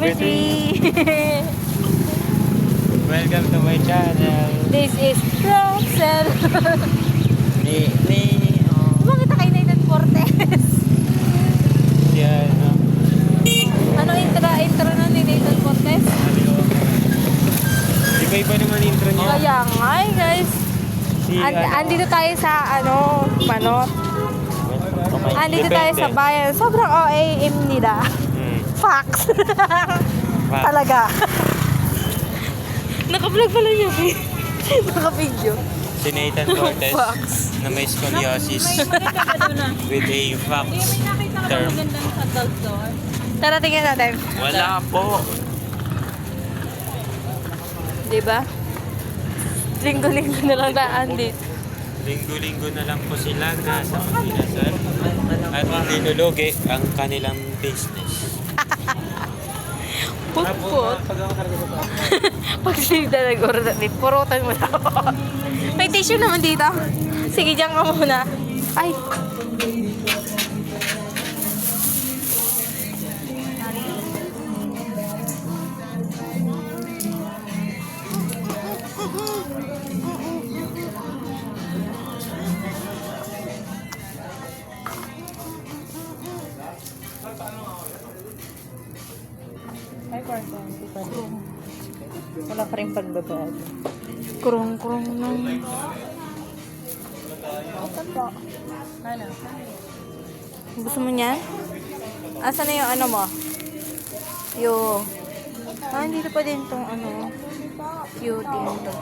number 3. Welcome to my channel. This is Roxel. Bakit ka kay Nathan Cortez? Yan, no? Ano intro na ni Nathan Cortez? Iba-iba naman intro niya. Kaya nga, guys. Andito tayo sa Manot. Andito tayo sa bayan. Sobrang OAM nila. Facts. Talaga. Naka-vlog pala niya, eh. Naka-video. Si Nathan Cortez na may scoliosis with a facts term. Tara, tingnan natin. Wala po. Diba? Linggo-linggo na lang daan dito. Linggo-linggo na lang po sila nasa Panginasan at nilulugi ang kanilang business. Put-put. Pag sinigda nag-uro natin, purutan mo na ako. May tissue naman dito. Sige, dyan ka muna. Ay. Wala pa rin pagbabago. Kurong-kurong lang. Ano? Gusto mo niyan? Asan na yung ano mo? Yung... dito pa din tong cutie to.